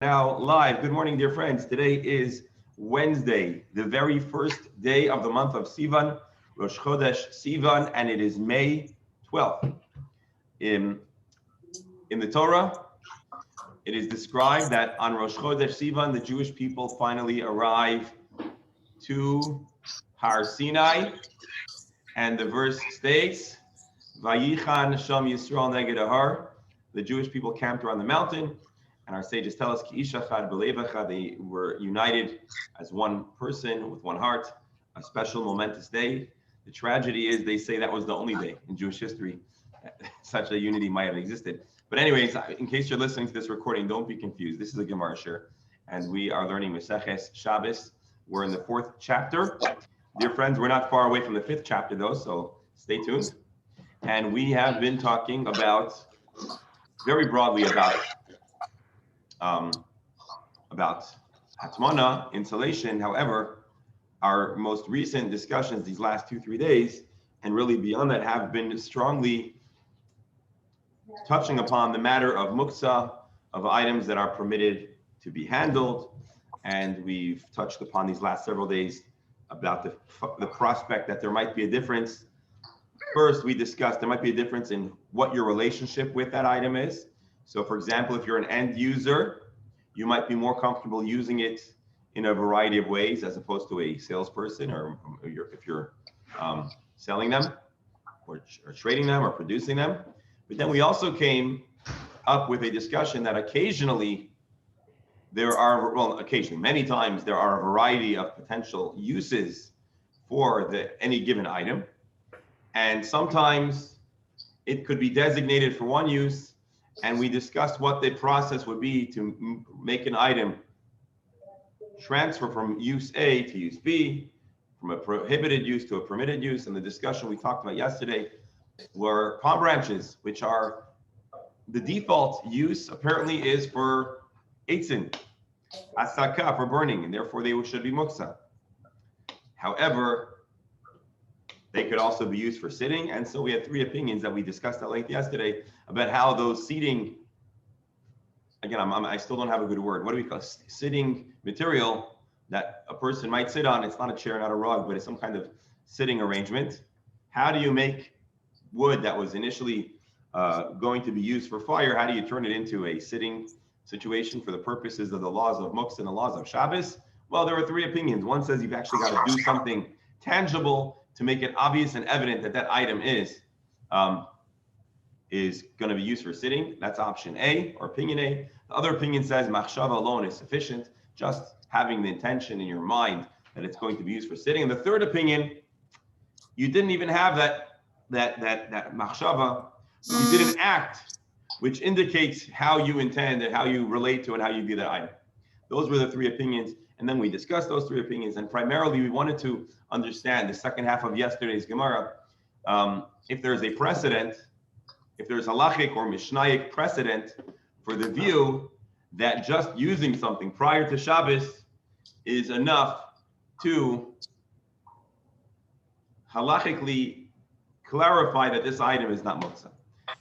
Now live. Good morning, dear friends. Today is Wednesday, the very first day of the month of Sivan, Rosh Chodesh Sivan, and it is May 12th. In the Torah, it is described that on Rosh Chodesh Sivan, the Jewish people finally arrive to Har Sinai, and the verse states, Vayichan Sham Yisrael Neged Har. The Jewish people camped around the mountain. And our sages tell us, Ki ish echad b'lev, they were united as one person with one heart, a special momentous day. The tragedy is they say that was the only day in Jewish history such a unity might have existed. But anyways, in case you're listening to this recording, don't be confused. This is a Gemara share, and we are learning Shabbas Ch. We're in the 4th chapter. Dear friends, we're not far away from the 5th chapter though, so stay tuned. And we have been talking very broadly about Hatmana, insulation. However, our most recent discussions these last 2-3 days, and really beyond that, have been strongly touching upon the matter of muksa, of items that are permitted to be handled. And we've touched upon these last several days about the prospect that there might be a difference. First, we discussed there might be a difference in what your relationship with that item is. So for example, if you're an end user, you might be more comfortable using it in a variety of ways as opposed to a salesperson, or if you're selling them or trading them or producing them. But then we also came up with a discussion that occasionally, many times there are a variety of potential uses for any given item. And sometimes it could be designated for one use. And we discussed what the process would be to make an item transfer from use A to use B, from a prohibited use to a permitted use. And the discussion we talked about yesterday were palm branches, which are the default use apparently is for eitzin, asaka, for burning, and therefore they should be muksa. However, they could also be used for sitting. And so we had 3 opinions that we discussed at length yesterday about how those seating, again, I still don't have a good word. What do we call sitting material that a person might sit on? It's not a chair, not a rug, but it's some kind of sitting arrangement. How do you make wood that was initially going to be used for fire? How do you turn it into a sitting situation for the purposes of the laws of Muktzah and the laws of Shabbos? Well, there are 3 opinions. One says you've actually got to do something tangible to make it obvious and evident that that item is going to be used for sitting. That's option A, or opinion A. The other opinion says machshava alone is sufficient, just having the intention in your mind that it's going to be used for sitting. And the third opinion, you didn't even have that machshava, you did an act which indicates how you intend and how you relate to and how you view that item. Those were the 3 opinions. And then we discussed those 3 opinions. And primarily, we wanted to understand the second half of yesterday's Gemara. If there's a precedent, if there's halachic or mishnaic precedent for the view that just using something prior to Shabbos is enough to halachically clarify that this item is not muktzah.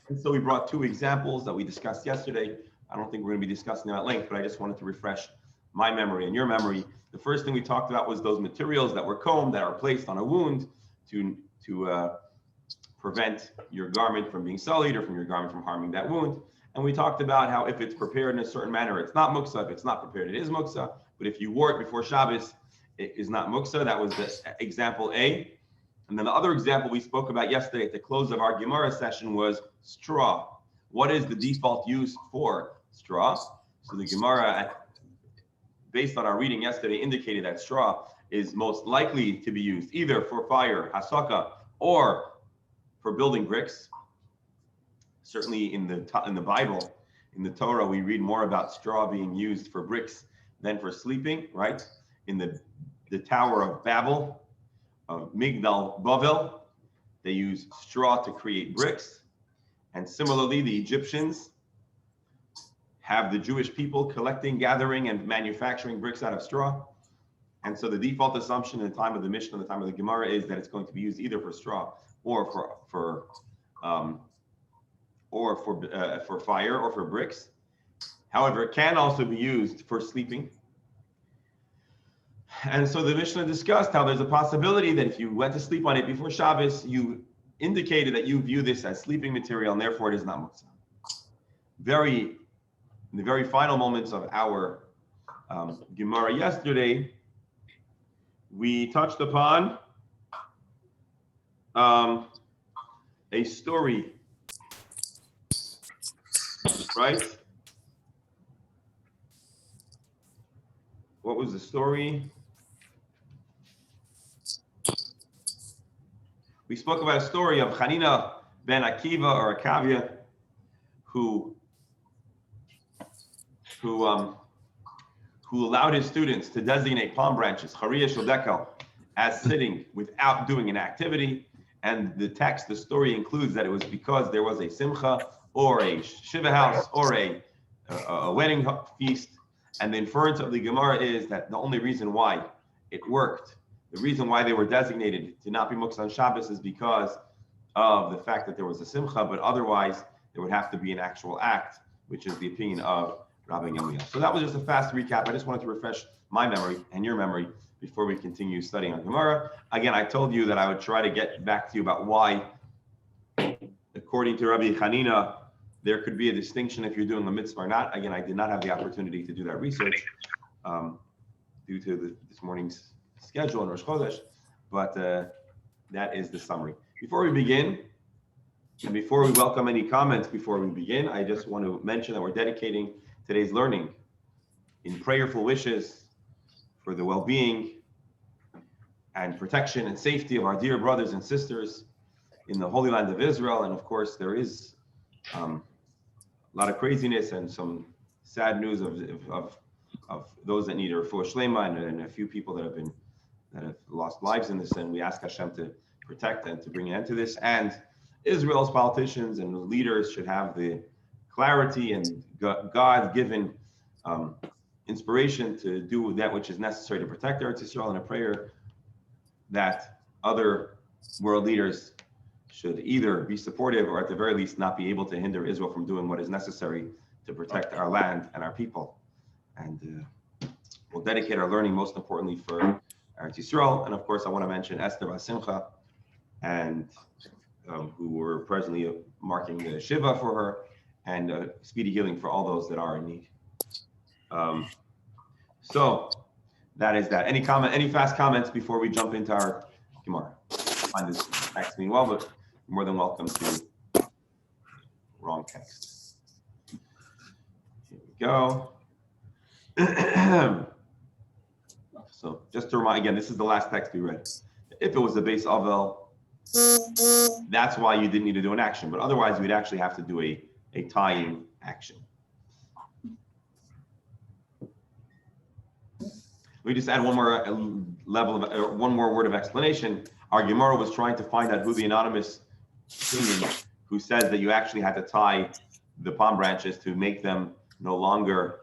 And so we brought 2 examples that we discussed yesterday. I don't think we're going to be discussing them at length, but I just wanted to refresh my memory and your memory. The first thing we talked about was those materials that were combed, that are placed on a wound to prevent your garment from being sullied or from your garment from harming that wound. And we talked about how if it's prepared in a certain manner, it's not muktzah. If it's not prepared, it is muktzah. But if you wore it before Shabbos, it is not muktzah. That was the example A. And then the other example we spoke about yesterday at the close of our Gemara session was straw. What is the default use for straw? So the Gemara, based on our reading yesterday, indicated that straw is most likely to be used either for fire, hasaka, or for building bricks. Certainly in the Bible, in the Torah, we read more about straw being used for bricks than for sleeping, right? In the Tower of Babel, of Migdal Bavel, they use straw to create bricks. And similarly, the Egyptians have the Jewish people collecting, gathering, and manufacturing bricks out of straw. And so the default assumption in the time of the Mishnah, the time of the Gemara, is that it's going to be used either for straw or for fire or for bricks. However, it can also be used for sleeping. And so the Mishnah discussed how there's a possibility that if you went to sleep on it before Shabbos, you indicated that you view this as sleeping material, and therefore it is not muktzah. In the very final moments of our Gemara yesterday, we touched upon a story, right? What was the story? We spoke about a story of Hanina ben Akiva or Akavia, who allowed his students to designate palm branches, Chariya Shodekel, as sitting without doing an activity. And the story includes that it was because there was a simcha or a shiva house or a wedding feast. And the inference of the Gemara is that the only reason why it worked, the reason why they were designated to not be muktzah on Shabbos is because of the fact that there was a simcha, but otherwise there would have to be an actual act, which is the opinion of Rabbi Gamliel. So that was just a fast recap. I just wanted to refresh my memory and your memory before we continue studying on Gemara. Again, I told you that I would try to get back to you about why, according to Rabbi Hanina, there could be a distinction if you're doing a mitzvah or not. Again, I did not have the opportunity to do that research due to this morning's schedule in Rosh Chodesh, but that is the summary. Before we begin, and before we welcome any comments before we begin, I just want to mention that we're dedicating today's learning in prayerful wishes for the well-being and protection and safety of our dear brothers and sisters in the Holy Land of Israel. And of course, there is a lot of craziness and some sad news of those that need a refuah shlema and a few people that have lost lives in this. And we ask Hashem to protect and to bring an end to this. And Israel's politicians and leaders should have the clarity and God-given inspiration to do that which is necessary to protect Eretz Yisrael, and a prayer that other world leaders should either be supportive or at the very least not be able to hinder Israel from doing what is necessary to protect our land and our people. And we'll dedicate our learning most importantly for Eretz Yisrael. And of course, I want to mention Esther Basimcha, and who we're presently marking the Shiva for her, and speedy healing for all those that are in need. So that is that. Any fast comments before we jump into our Gemara? Find this text meanwhile, but you're more than welcome to. Wrong text. Here we go. So just to remind, again, this is the last text we read. If it was the base Avel, that's why you didn't need to do an action, but otherwise you'd actually have to do a tying action. Let me just add one more one more word of explanation. Our Gemara was trying to find out who the anonymous opinion who says that you actually had to tie the palm branches to make them no longer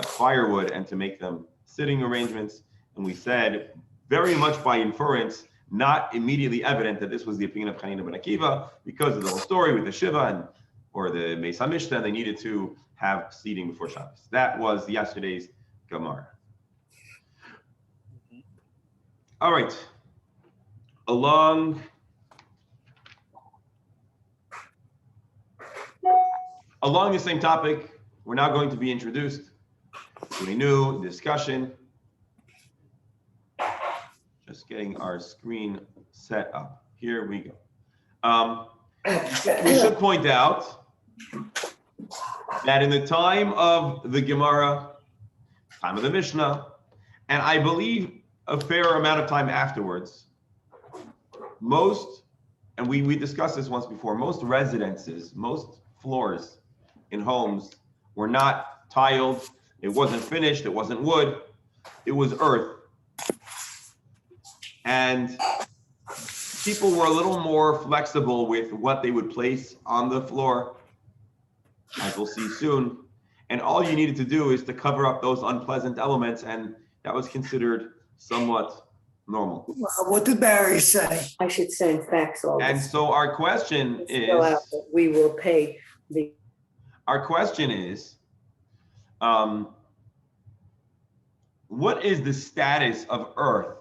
firewood and to make them sitting arrangements. And we said, very much by inference, not immediately evident that this was the opinion of Hanina ben Akiva, because of the whole story with the Shiva or the Beis HaMishta, they needed to have seating before Shabbos. That was yesterday's Gemara. All right. Along the same topic, we're now going to be introduced to a new discussion. Just getting our screen set up. Here we go. We should point out that in the time of the Gemara, time of the Mishnah, and I believe a fair amount of time afterwards, and we discussed this once before, most residences, most floors in homes were not tiled. It wasn't finished. It wasn't wood. It was earth. And people were a little more flexible with what they would place on the floor, as we'll see soon. And all you needed to do is to cover up those unpleasant elements, and that was considered somewhat normal. Well, what did Barry say? I should send fax all And this. so our question Fill out is, that we will pay the. our question is, Um, what is the status of earth,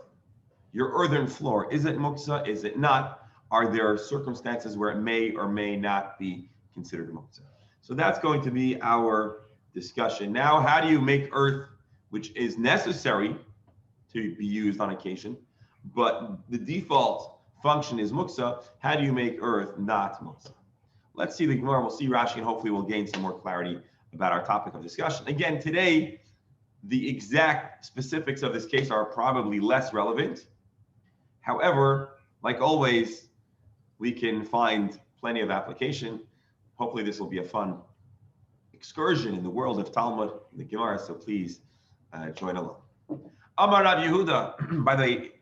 your earthen floor? Is it muktzah? Is it not? Are there circumstances where it may or may not be considered muktzah? So that's going to be our discussion. Now, how do you make earth, which is necessary to be used on occasion, but the default function is muktzah? How do you make earth not muktzah? Let's see the Gemara. We'll see Rashi, and hopefully we'll gain some more clarity about our topic of discussion. Again, today, the exact specifics of this case are probably less relevant. However, like always, we can find plenty of application. Hopefully this will be a fun excursion in the world of Talmud, the Gemara, so please join along. Amar Rav Yehuda. By the way,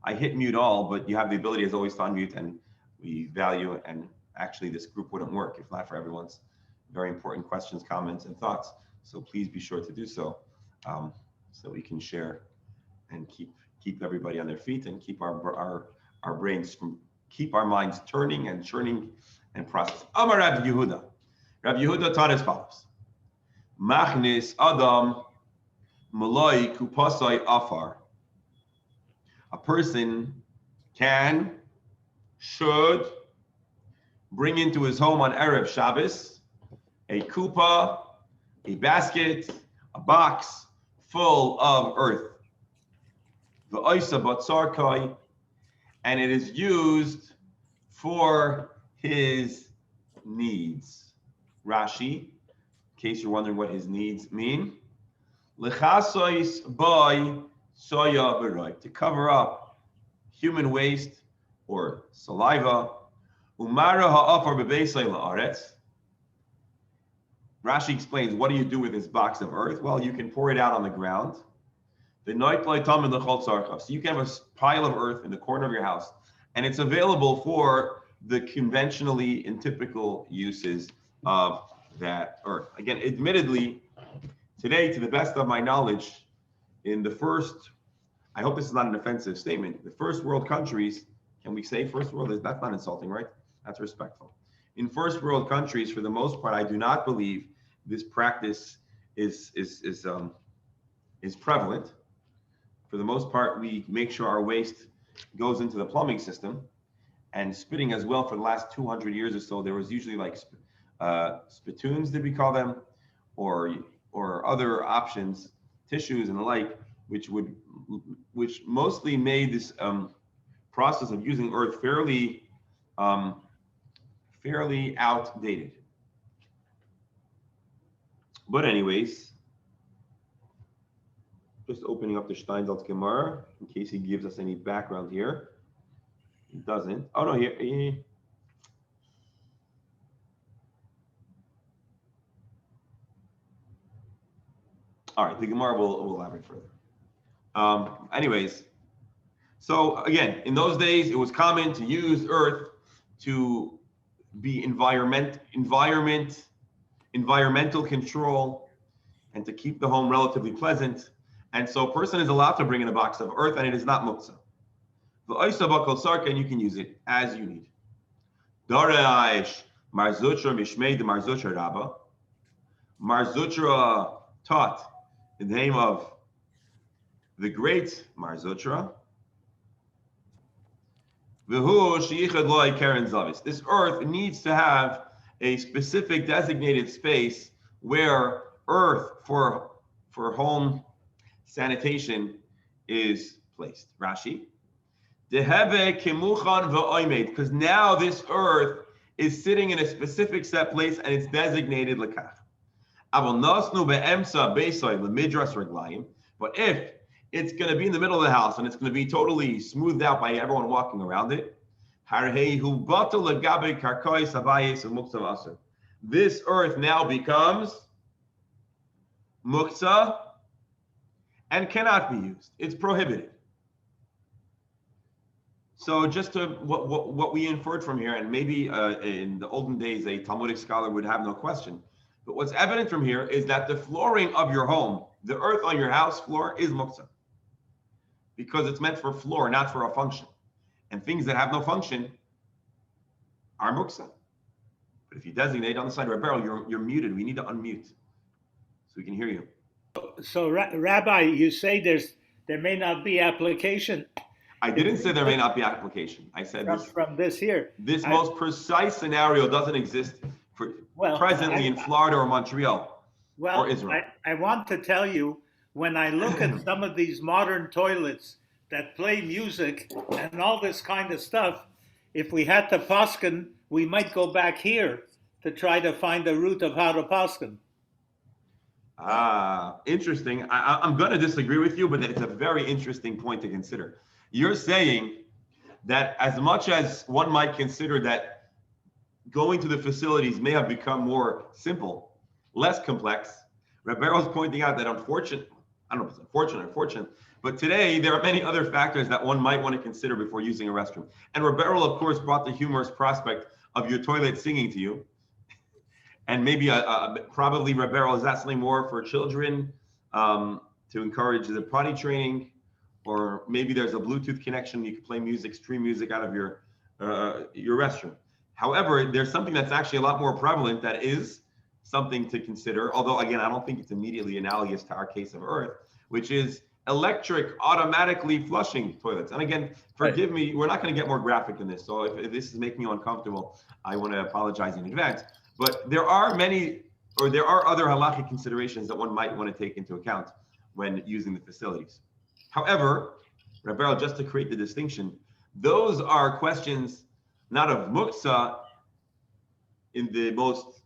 I hit mute all, but you have the ability as always to unmute, and we value it. And actually this group wouldn't work if not for everyone's very important questions, comments, and thoughts. So please be sure to do so, so we can share and keep everybody on their feet and keep our brains keep our minds turning and churning and processing. Amar Rav Yehuda. Rav Yehuda taught as follows: Machnis Adam Maloi Kupasai Afar. A person should bring into his home on Erev Shabbos a kupa, a basket, a box full of earth. V'oisa batzarkai, and it is used for his needs. Rashi, in case you're wondering what his needs mean, lechasois by soya v'roy, to cover up human waste or saliva. Umara ha'afar bebeisay la'aretz. Rashi explains, what do you do with this box of earth? Well, you can pour it out on the ground. So you can have a pile of earth in the corner of your house, and it's available for the conventionally and typical uses of that earth. Again, admittedly, today, to the best of my knowledge, in the first, I hope this is not an offensive statement, the first world countries, can we say first world? That's not insulting, right? That's respectful. In first world countries, for the most part, I do not believe this practice is prevalent. For the most part, we make sure our waste goes into the plumbing system, and spitting as well. For the last 200 years or so, there was usually like spittoons, did we call them, or other options, tissues and the like, which mostly made this process of using earth fairly outdated. But anyways, just opening up the Steinsaltz Gemara in case he gives us any background here. He doesn't. Oh no, here. All right, the Gemara will elaborate further. Anyways, so again, in those days, it was common to use earth to be environmental control and to keep the home relatively pleasant. And so a person is allowed to bring in a box of earth, and it is not muktzah. And you can use it as you need. Mar Zutra taught in the name of the great Mar Zutra. This earth needs to have a specific designated space where earth for home sanitation is placed. Rashi, because now this earth is sitting in a specific set place and it's designated lekach. But if it's going to be in the middle of the house and it's going to be totally smoothed out by everyone walking around it, this earth now becomes muktzah and cannot be used. It's prohibited. So just to what we inferred from here, and maybe in the olden days a Talmudic scholar would have no question, but what's evident from here is that the flooring of your home, the earth on your house floor, is muktzah, because it's meant for floor, not for a function. And things that have no function are muktzah. But if you designate on the side of a barrel, you're muted. We need to unmute. so we can hear you. So, Rabbi, you say there may not be application I didn't say there may not be application. I said from this here. This most precise scenario doesn't exist presently in Florida or Montreal or Israel. I want to tell you, when I look at some of these modern toilets that play music and all this kind of stuff, if we had to poskin, we might go back here to try to find the root of how to poskin. Interesting. I'm going to disagree with you, but it's a very interesting point to consider. You're saying that as much as one might consider that going to the facilities may have become more simple, less complex, Rivero is pointing out that I don't know if it's unfortunate or fortunate, but today there are many other factors that one might want to consider before using a restroom. And Rivero, of course, brought the humorous prospect of your toilet singing to you. And maybe probably Rivero, is that something more for children to encourage the potty training? Or maybe there's a Bluetooth connection, you can play music, stream music out of your restroom. However, there's something that's actually a lot more prevalent that is something to consider, although again, I don't think it's immediately analogous to our case of Earth, which is electric automatically flushing toilets. And again, forgive me, we're not going to get more graphic than this. So if this is making you uncomfortable, I want to apologize in advance. But there are other halakhic considerations that one might want to take into account when using the facilities. However, Rabbi, just to create the distinction, those are questions not of muksa in the most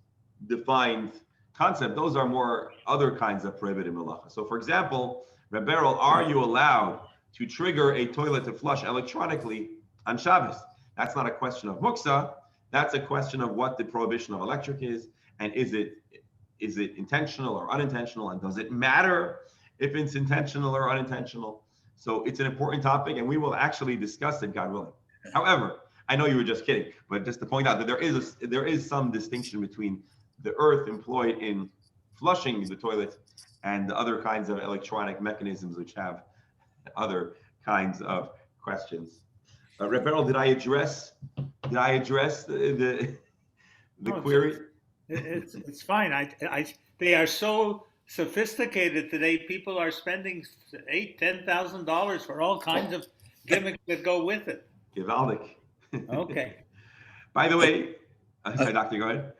defined concept. Those are more other kinds of prohibited malacha. So for example, Rabbi, are you allowed to trigger a toilet to flush electronically on Shabbos? That's not a question of muksa. That's a question of what the prohibition of electric is, and is it intentional or unintentional, and does it matter if it's intentional or unintentional? So it's an important topic, and we will actually discuss it, God willing. However, I know you were just kidding, but just to point out that there is some distinction between the earth employed in flushing the toilet and the other kinds of electronic mechanisms which have other kinds of questions. Rebel, did I address the query? It's fine. They are so sophisticated today. People are spending $8,000-$10,000 for all kinds of gimmicks that go with it. Givaldic. Okay. By the way, sorry, Doctor, go ahead.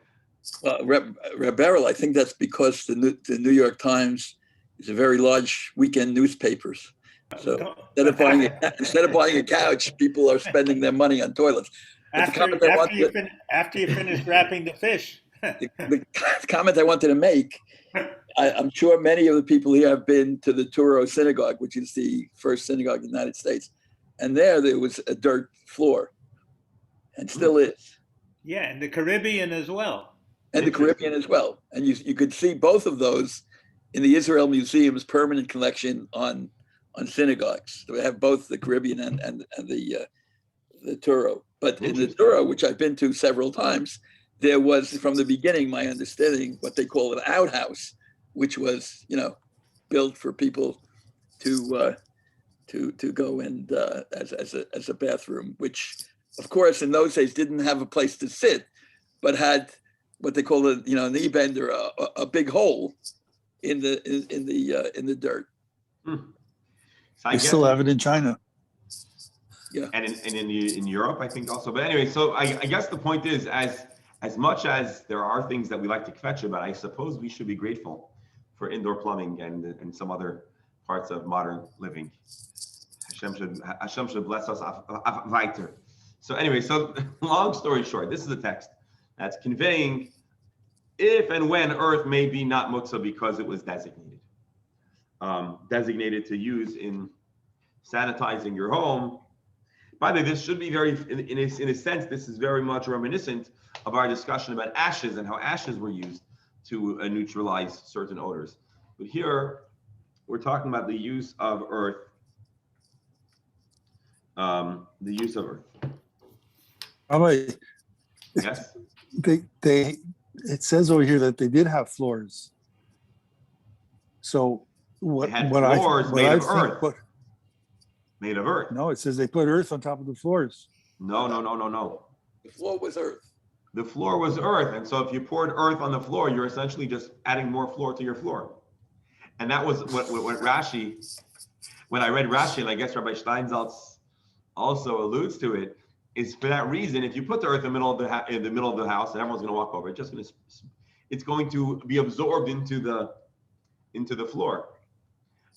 Beryl, I think that's because the New York Times is a very large weekend newspapers. So instead of buying a couch, people are spending their money on toilets. After you finish wrapping the fish. The comment I wanted to make, I'm sure many of the people here have been to the Touro Synagogue, which is the first synagogue in the United States. And there was a dirt floor, and still is. Yeah, and the Caribbean as well. And the Caribbean as well. And you could see both of those in the Israel Museum's permanent collection on synagogues. So we have both the Caribbean and the Touro. But in the Touro, which I've been to several times, there was, from the beginning, my understanding, what they call an outhouse, which was, built for people to go and as a bathroom, which, of course, in those days didn't have a place to sit, but had what they call an knee bender, a big hole in the dirt. So they still have it in China. Yeah, and in Europe, I think also. But anyway, so I guess the point is, as much as there are things that we like to kvetch about, I suppose we should be grateful for indoor plumbing and some other parts of modern living. Hashem should bless us weiter. So anyway, so long story short, this is a text that's conveying if and when earth may be not muksa because it was designated to use in sanitizing your home. By the way, this should be very, in a sense, this is very much reminiscent of our discussion about ashes and how ashes were used to neutralize certain odors. But here, we're talking about the use of earth. Yes. It says over here that they did have floors. So what? They had what floors made of earth. Made of earth. No, it says they put earth on top of the floors. No. the floor was earth. the floor was earth. And so if you poured earth on the floor, you're essentially just adding more floor to your floor. And that was what Rashi, when I read Rashi, and I guess Rabbi Steinsaltz also alludes to it, is for that reason, if you put the earth in the middle of the house and everyone's going to walk over, it's going to be absorbed into the floor.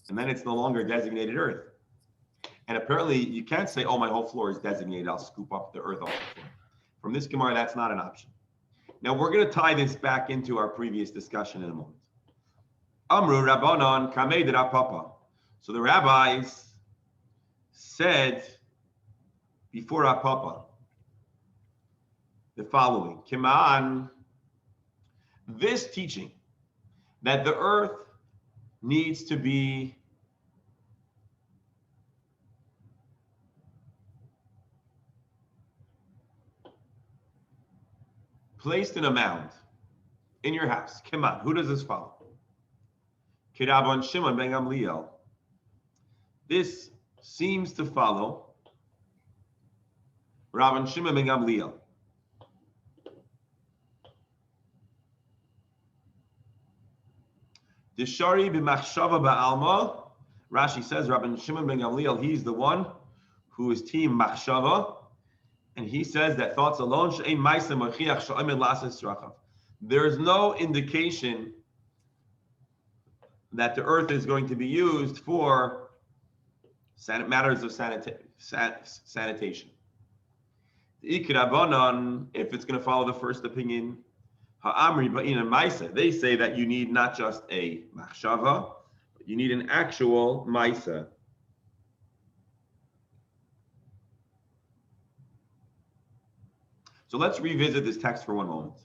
And then it's no longer designated earth. And apparently you can't say, oh, my whole floor is designated, I'll scoop up the earth off the floor. From this Gemara, that's not an option. Now we're going to tie this back into our previous discussion in a moment. Amru Rabbanon Kamei de Papa. So the rabbis said before Papa the following: Kiman, this teaching that the earth needs to be placed in a mound in your house. Kiman, who does this follow? Kirabon Shimon ben Gamliel. This seems to follow Rabban Shimon ben Gamliel. Deshari b'machshava ba'alma. Rashi says Rabban Shimon ben Gamliel, he's the one who is team machshava, and he says that thoughts alone she'ein ma'aseh mochiach she'omed la'aseh srachav. There is no indication that the earth is going to be used for matters of sanitation. The Ikrabanan, if it's going to follow the first opinion, Ha'amri ba'in ma'aseh, they say that you need not just a machshava, but you need an actual ma'aseh. So let's revisit this text for one moment.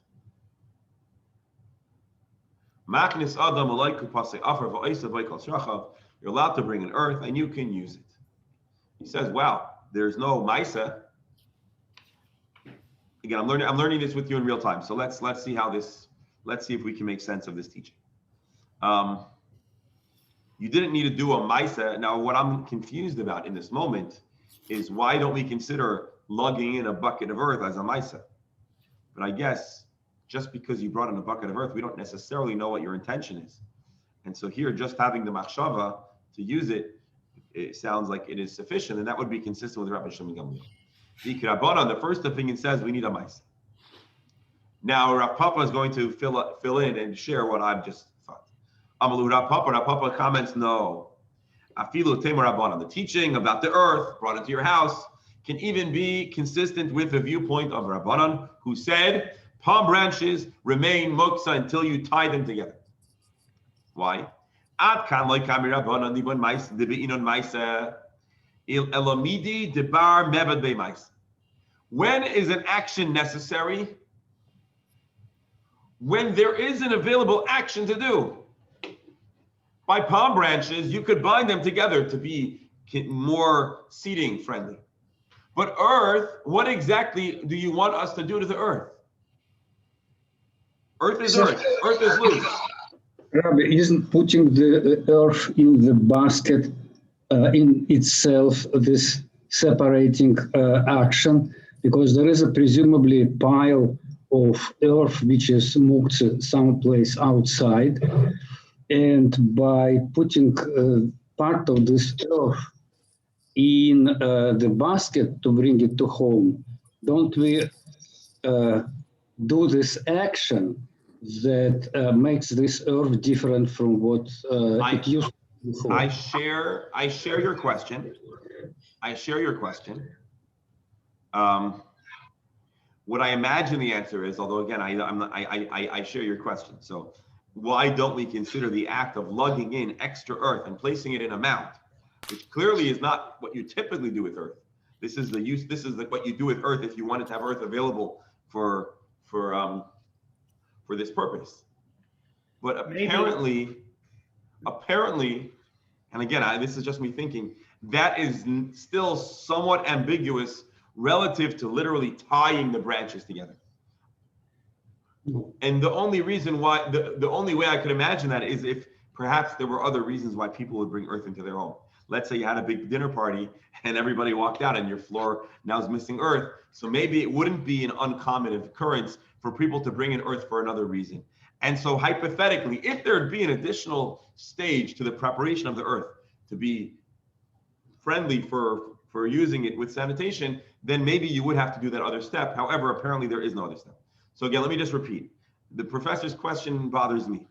You're allowed to bring an earth and you can use it. He says, wow, there's no Maisa. Again, I'm learning this with you in real time. So let's see if we can make sense of this teaching. You didn't need to do a Maisa. Now, what I'm confused about in this moment is why don't we consider lugging in a bucket of earth as a Maisa? But I guess just because you brought in a bucket of earth, we don't necessarily know what your intention is. And so here, just having the machshava to use it, it sounds like it is sufficient, and that would be consistent with Rabbi Shimon Gamliel. The first opinion says we need a ma'aseh. Now, Rav Papa is going to fill in and share what I've just thought. Amalu Rav Papa comments, no. Afilu Temur Rabbanan, the teaching about the earth brought into your house can even be consistent with the viewpoint of Rabbanan, who said, palm branches remain moksa until you tie them together. Why? When is an action necessary? When there is an available action to do. By palm branches, you could bind them together to be more seating friendly. But earth, what exactly do you want us to do to the earth? Earth is earth. Earth is loose. Rabbi, isn't putting the earth in the basket in itself this separating action? Because there is a presumably pile of earth which is moved someplace outside. And by putting part of this earth in the basket to bring it to home, don't we do this action that makes this earth different from what it used to be before? I share your question. What I imagine the answer is, although again I share your question. So why don't we consider the act of lugging in extra earth and placing it in a mound, which clearly is not what you typically do with earth? This is what you do with earth if you wanted to have earth available for this purpose. But apparently, and again, this is just me thinking, that is still somewhat ambiguous relative to literally tying the branches together. And the only reason why, the only way I could imagine that is if perhaps there were other reasons why people would bring earth into their home. Let's say you had a big dinner party and everybody walked out and your floor now is missing earth. So maybe it wouldn't be an uncommon occurrence for people to bring in earth for another reason. And so hypothetically, if there'd be an additional stage to the preparation of the earth to be friendly for using it with sanitation, then maybe you would have to do that other step. However, apparently there is no other step. So again, let me just repeat. The professor's question bothers me.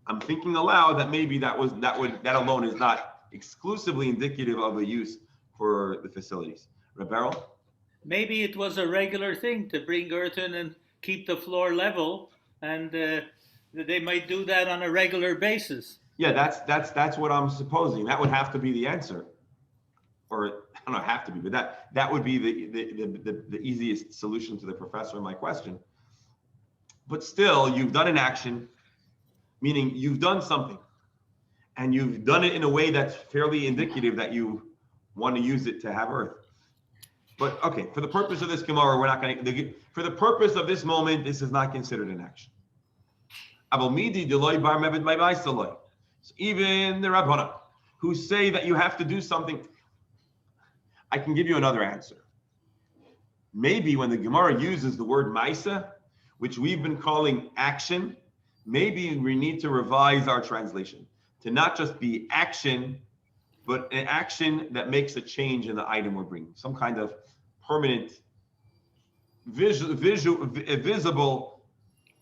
I'm thinking aloud that maybe that alone is not exclusively indicative of a use for the facilities. Beryl? Maybe it was a regular thing to bring earth in and keep the floor level, and they might do that on a regular basis. Yeah, that's what I'm supposing. That would have to be the answer, or I don't know, have to be, but that would be the easiest solution to the professor and my question. But still, you've done an action, meaning you've done something, and you've done it in a way that's fairly indicative that you want to use it to have earth. But okay, for the purpose of this Gemara, we're not going to. For the purpose of this moment, this is not considered an action. So even the Rabbana, who say that you have to do something, I can give you another answer. Maybe when the Gemara uses the word Maisa, which we've been calling action, maybe we need to revise our translation to not just be action, but an action that makes a change in the item we're bringing, some kind of permanent, visible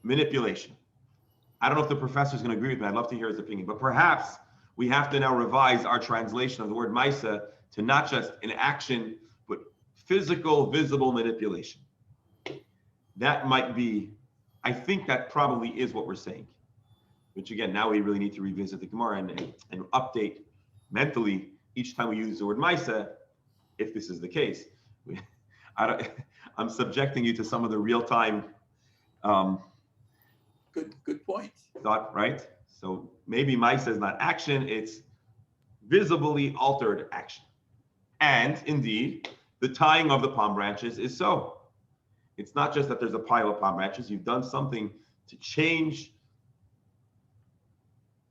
manipulation. I don't know if the professor is going to agree with me. I'd love to hear his opinion, but perhaps we have to now revise our translation of the word Maisa to not just an action, but physical, visible manipulation. That might be, I think that probably is what we're saying. Which again, now we really need to revisit the Gemara and update mentally each time we use the word Maisa, if this is the case. I'm subjecting you to some of the real-time Good point. thought, right? So maybe Maisa is not action, it's visibly altered action. And indeed, the tying of the palm branches is so. It's not just that there's a pile of palm branches, you've done something to change,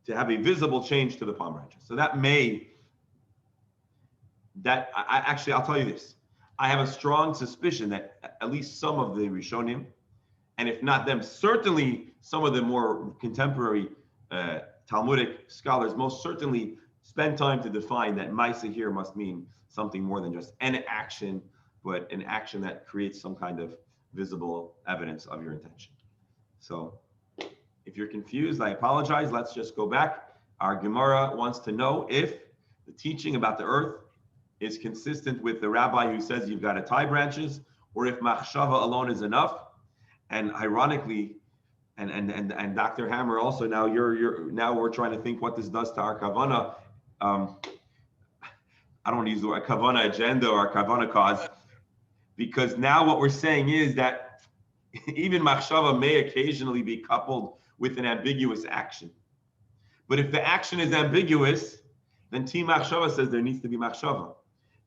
to have a visible change to the palm branches. So I'll tell you this. I have a strong suspicion that at least some of the Rishonim, and if not them, certainly some of the more contemporary Talmudic scholars most certainly spend time to define that Maisa here must mean something more than just an action, but an action that creates some kind of visible evidence of your intention. So if you're confused, I apologize. Let's just go back. Our Gemara wants to know if the teaching about the earth is consistent with the rabbi who says you've got to tie branches, or if machshava alone is enough. And ironically, and Dr. Hammer also, now now we're trying to think what this does to our kavana. I don't want to use the word kavana agenda or kavana cause, because now what we're saying is that even machshava may occasionally be coupled with an ambiguous action. But if the action is ambiguous, then Team Machshava says there needs to be Machshava.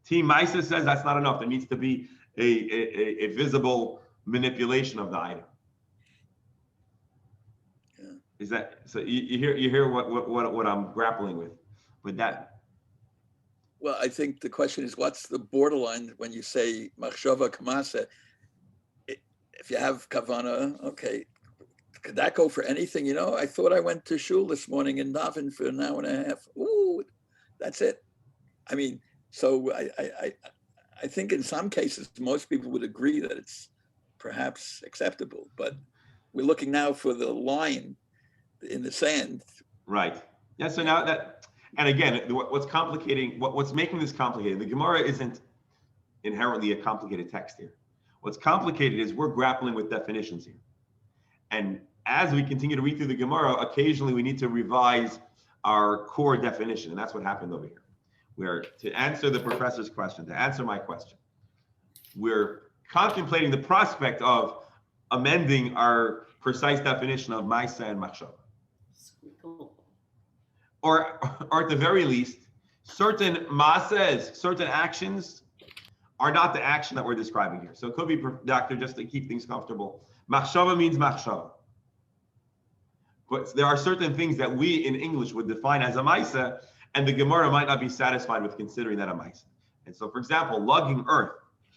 Team Maisa says that's not enough. There needs to be a visible manipulation of the item. Yeah. Is that so? You hear what I'm grappling with that. Well, I think the question is, what's the borderline when you say machshava kamasa? If you have kavana, okay, could that go for anything? You know, I thought I went to shul this morning in Davin for an hour and a half. Ooh, that's it. I mean, so I think in some cases, most people would agree that it's perhaps acceptable, but we're looking now for the line in the sand. Right. Yeah. So now that, and again, what's complicating, what's making this complicated, the Gemara isn't inherently a complicated text here. What's complicated is we're grappling with definitions here. And as we continue to read through the Gemara, occasionally we need to revise our core definition. And that's what happened over here. Where to answer the professor's question, to answer my question, we're contemplating the prospect of amending our precise definition of Maisa and Machshava. Or at the very least, certain Maasas, certain actions are not the action that we're describing here. So it could be, doctor, just to keep things comfortable. Machshava means Machshava. But there are certain things that we in English would define as a maisa, and the Gemara might not be satisfied with considering that a maisa. And so, for example, lugging earth,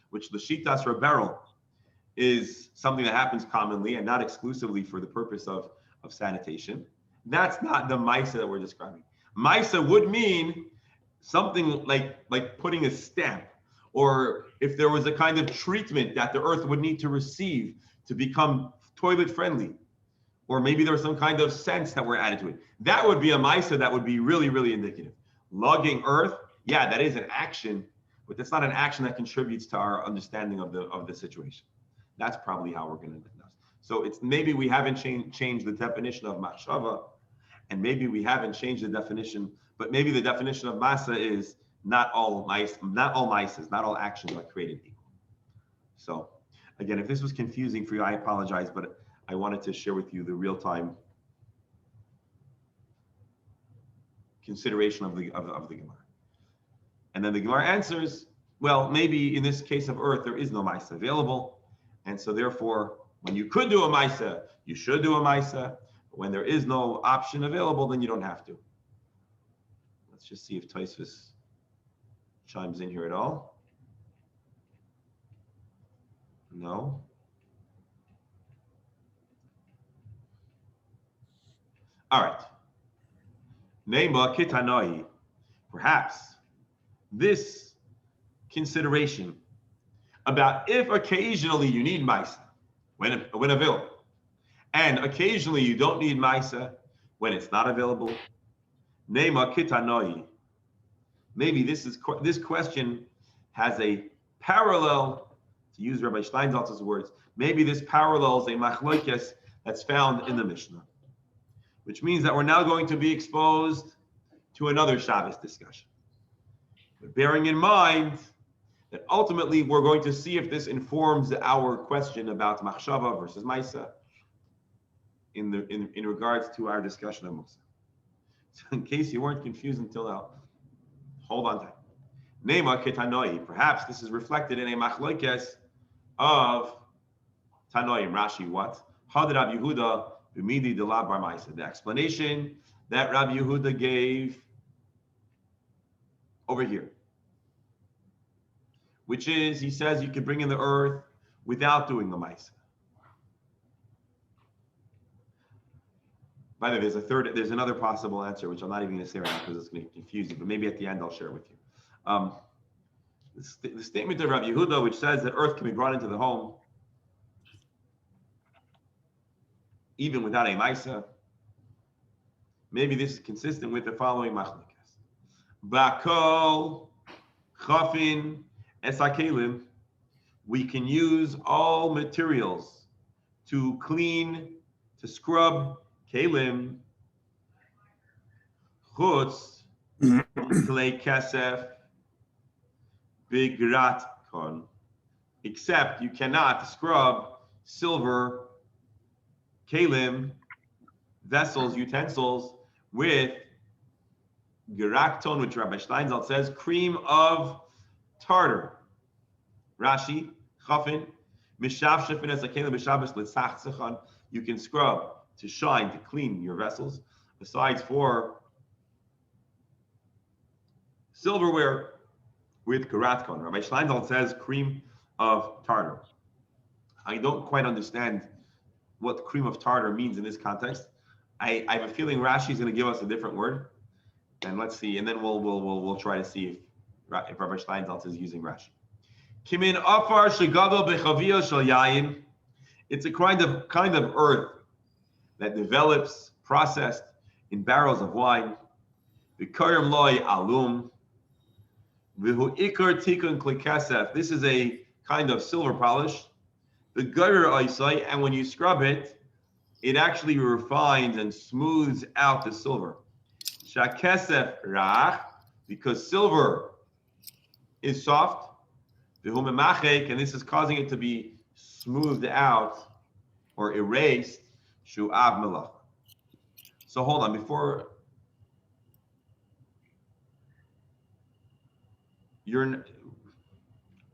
which the Shitas Rebberal is something that happens commonly and not exclusively for the purpose of sanitation. That's not the maisa that we're describing. Maisa would mean something like putting a stamp, or if there was a kind of treatment that the earth would need to receive to become toilet friendly, or maybe there's some kind of sense that we're added to it. That would be a maisa that would be really, really indicative. Lugging earth, yeah, that is an action, but that's not an action that contributes to our understanding of the situation. That's probably how we're going to do this. So it's maybe we haven't changed the definition of machshava, and maybe we haven't changed the definition, but maybe the definition of masa is not all maisas, not all actions are created equal. So again, if this was confusing for you, I apologize, but I wanted to share with you the real-time consideration of the Gemara. And then the Gemara answers, well, maybe in this case of earth, there is no maisa available. And so therefore, when you could do a maisa, you should do a maisa. But when there is no option available, then you don't have to. Let's just see if Tosfos chimes in here at all. No. All right. Neima kitanoi. Perhaps this consideration about if occasionally you need maisa when available, and occasionally you don't need maisa when it's not available. Neima kitanoi. Maybe this question has a parallel, to use Rabbi Steinsaltz's words. Maybe this parallels a machlokes that's found in the Mishnah, which means that we're now going to be exposed to another Shabbos discussion. But bearing in mind that ultimately we're going to see if this informs our question about machshava versus maisa in regards to our discussion of Musa. So in case you weren't confused until now, hold on tight. Neima ketanoi. Perhaps this is reflected in a machlokes of Tanoim. Rashi, what? Had Rabbi Yehuda b'midi delab bar maisa. The explanation that Rabbi Yehuda gave over here, which is, he says you could bring in the earth without doing the maisa. By the way, there's another possible answer, which I'm not even going to say right now because it's going to confuse you, but maybe at the end I'll share it with you. The statement of Rabbi Yehuda, which says that earth can be brought into the home even without a maisa, maybe this is consistent with the following machlokes. Bakol, chafin, esakelim. We can use all materials to clean, to scrub kelim. Chutz, klei kesef, bigrat kon. Except you cannot scrub silver, kelim, vessels, utensils, with gerakton, which Rabbi Steinsaltz says, cream of tartar. Rashi, chafin, mishav shefin es akelim b'shabbos l'tzach tzachon. You can scrub to shine, to clean your vessels. Besides for silverware with geratkon. Rabbi Steinsaltz says cream of tartar. I don't quite understand what cream of tartar means in this context. I have a feeling Rashi is going to give us a different word, and let's see. And then we'll try to see if Rabbi Steinsaltz is using Rashi. Kimin afar shegadol bechavia shel yayin. It's a kind of earth that develops, processed in barrels of wine. V'karim loy alum. V'hu ikar tikun kli kesef. This is a kind of silver polish. The gutter oisai, and when you scrub it, it actually refines and smooths out the silver. Shakesef rach, because silver is soft. V'hu memachek, and this is causing it to be smoothed out or erased. Shu'av melach. So hold on, before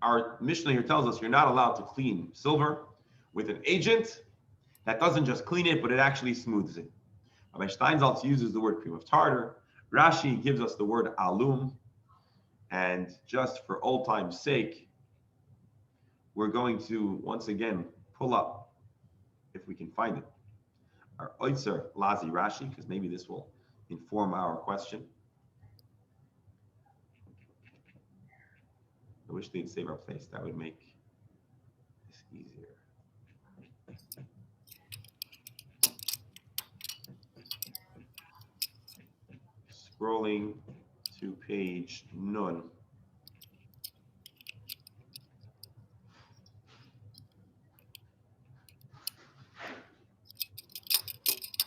our Mishnah here tells us you're not allowed to clean silver with an agent that doesn't just clean it, but it actually smooths it. Rabbi Steinsaltz uses the word cream of tartar. Rashi gives us the word alum. And just for old time's sake, we're going to once again pull up, if we can find it, our Oitzer Lazi Rashi, because maybe this will inform our question. I wish they'd save our place. That would make this easier. Scrolling to page Nun.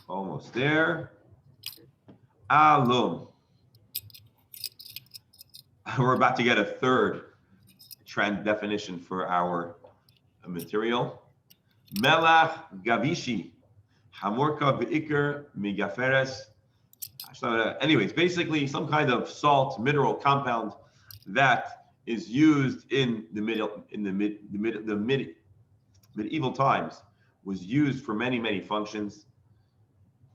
Almost there. Alum. We're about to get a third definition for our material. Melach gavishi. Hamurka be'ikr migaferes. Anyways, basically some kind of salt mineral compound that is used in the medieval times, was used for many functions.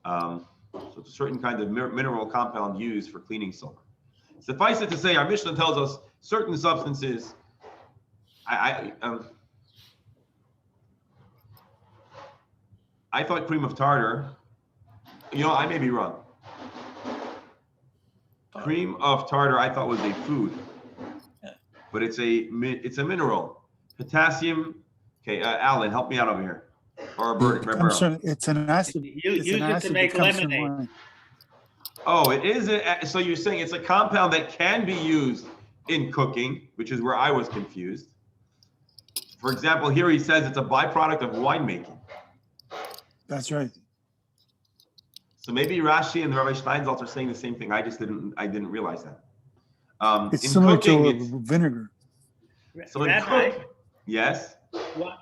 So it's a certain kind of mineral compound used for cleaning silver. Suffice it to say, our Mishnah tells us certain substances. I thought cream of tartar. I may be wrong. Cream of tartar, I thought was a food, but it's a mineral. Potassium. Okay, Alan, help me out over here. Or it's an acid. Use it to make lemonade. Oh, it is. So you're saying it's a compound that can be used in cooking, which is where I was confused. For example, here he says it's a byproduct of winemaking. That's right. So maybe Rashi and Rabbi Steinsaltz are saying the same thing. I didn't realize that. It's similar to vinegar. So yes.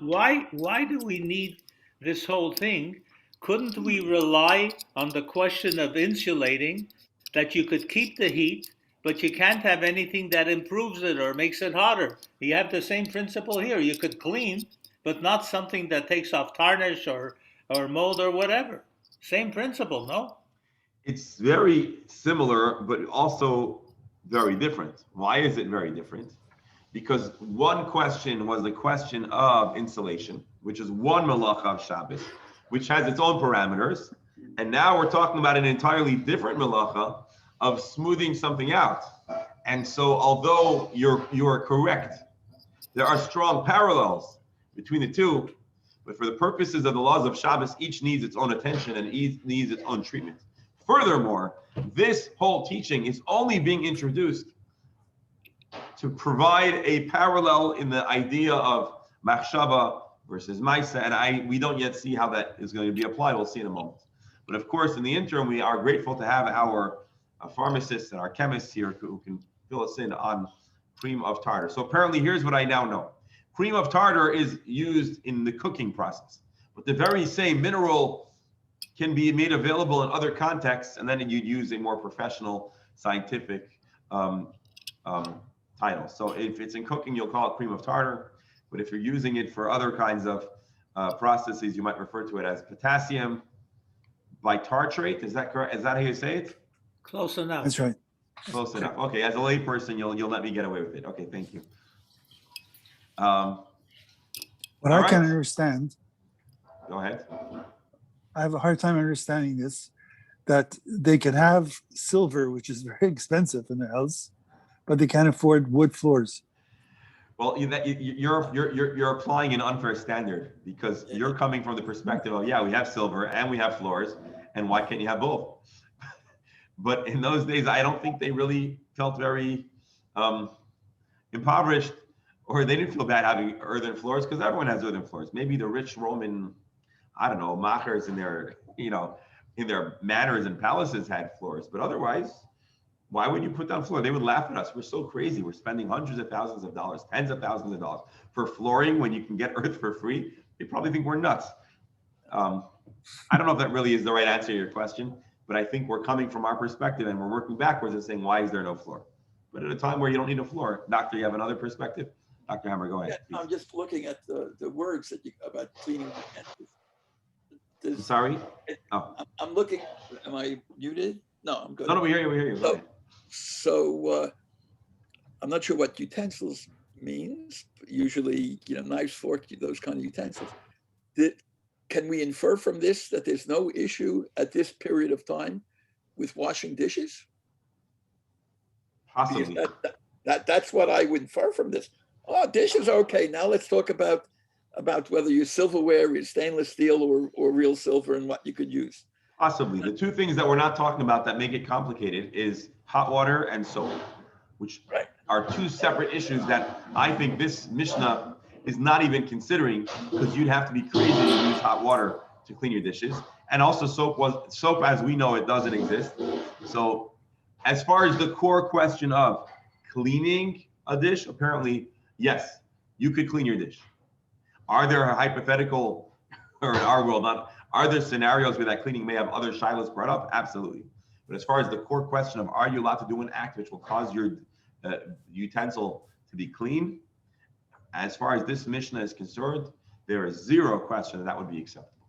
Why do we need this whole thing? Couldn't we rely on the question of insulating, that you could keep the heat, but you can't have anything that improves it or makes it hotter? You have the same principle here. You could clean, but not something that takes off tarnish or mold or whatever. Same principle, no? It's very similar, but also very different. Why is it very different? Because one question was the question of insulation, which is one malacha of Shabbos, which has its own parameters. And now we're talking about an entirely different malacha of smoothing something out. And so although you are correct, there are strong parallels between the two, but for the purposes of the laws of Shabbos, each needs its own attention and each needs its own treatment. Furthermore, this whole teaching is only being introduced to provide a parallel in the idea of machshava versus maisa, and we don't yet see how that is going to be applied. We'll see in a moment. But of course, in the interim, we are grateful to have our pharmacists and our chemists here who can fill us in on cream of tartar. So apparently, here's what I now know. Cream of tartar is used in the cooking process, but the very same mineral can be made available in other contexts, and then you'd use a more professional, scientific title. So if it's in cooking, you'll call it cream of tartar, but if you're using it for other kinds of processes, you might refer to it as potassium bitartrate. Is that correct? Is that how you say it? Close enough. That's right. Close enough. Okay, as a layperson, you'll let me get away with it. Okay, thank you. What I can understand, Go ahead. I have a hard time understanding this, that they can have silver, which is very expensive in their house, but they can't afford wood floors. Well, you're applying an unfair standard, because you're coming from the perspective of, yeah, we have silver and we have floors, and why can't you have both? But in those days, I don't think they really felt very impoverished, or they didn't feel bad having earthen floors, because everyone has earthen floors. Maybe the rich Roman, I don't know, machers in their manors and palaces had floors, but otherwise, why would you put down floor? They would laugh at us. We're so crazy. We're spending hundreds of thousands of dollars, tens of thousands of dollars for flooring when you can get earth for free. They probably think we're nuts. I don't know if that really is the right answer to your question, but I think we're coming from our perspective and we're working backwards and saying, why is there no floor? But at a time where you don't need a floor, Doctor, you have another perspective? Dr. Hammer, go ahead. Yeah, I'm just looking at the words about cleaning utensils. Does, Sorry? Oh, I'm looking, am I muted? No, I'm good. no, we hear you, we hear you. Go ahead. So I'm not sure what utensils means. Usually, knives, forks, those kind of utensils. Can we infer from this that there's no issue at this period of time with washing dishes? Possibly. Because that's what I would infer from this. Oh, dishes are okay. Now let's talk about whether your silverware is stainless steel or real silver and what you could use. Possibly. The two things that we're not talking about that make it complicated is hot water and soap, which are two separate issues that I think this Mishnah is not even considering, because you'd have to be crazy to use hot water to clean your dishes. And also soap as we know it doesn't exist. So as far as the core question of cleaning a dish, apparently, yes, you could clean your dish. Are there hypothetical, or in our world, are there scenarios where that cleaning may have other shilas brought up? Absolutely. But as far as the core question of are you allowed to do an act which will cause your utensil to be clean, as far as this Mishnah is concerned, there is zero question that would be acceptable.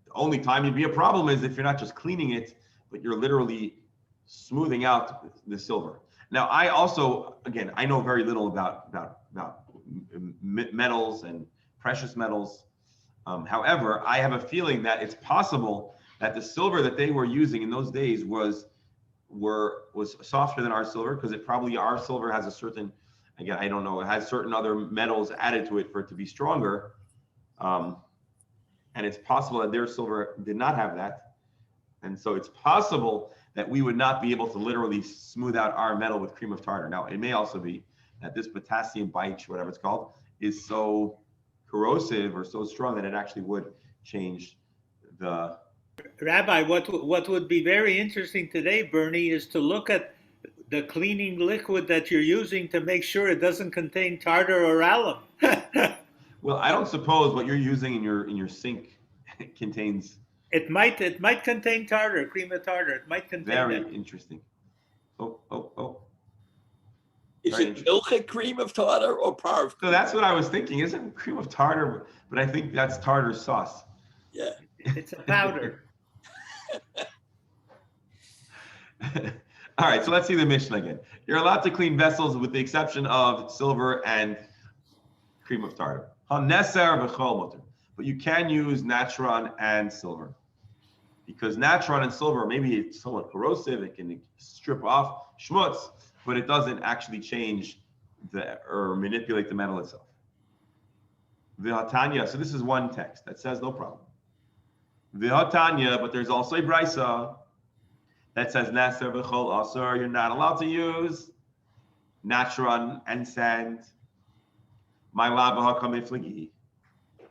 The only time you'd be a problem is if you're not just cleaning it, but you're literally smoothing out the silver. Now, I also, again, I know very little about metals and precious metals. However, I have a feeling that it's possible that the silver that they were using in those days was softer than our silver, because our silver has a certain, again, I don't know, it has certain other metals added to it for it to be stronger. And it's possible that their silver did not have that. And so it's possible that we would not be able to literally smooth out our metal with cream of tartar. Now, it may also be that this potassium bite, whatever it's called, is so corrosive or so strong that it actually would change the... Rabbi, what would be very interesting today, Bernie, is to look at the cleaning liquid that you're using to make sure it doesn't contain tartar or alum. Well, I don't suppose what you're using in your sink contains... It might contain tartar, cream of tartar. It might contain Very that. interesting. Oh. Is it milchik cream of tartar or parv? So that's what I was thinking. Isn't cream of tartar? But I think that's tartar sauce. Yeah. It's a powder. All right, so let's see the Mishnah again. You're allowed to clean vessels with the exception of silver and cream of tartar. But you can use natron and silver, because natron and silver, maybe it's somewhat corrosive, it can strip off schmutz, but it doesn't actually change or manipulate the metal itself. V'hatanya, so this is one text that says no problem. V'hatanya, but there's also a brisa that says naser v'chol asur, you're not allowed to use natron and sand. My lava hakamifligi.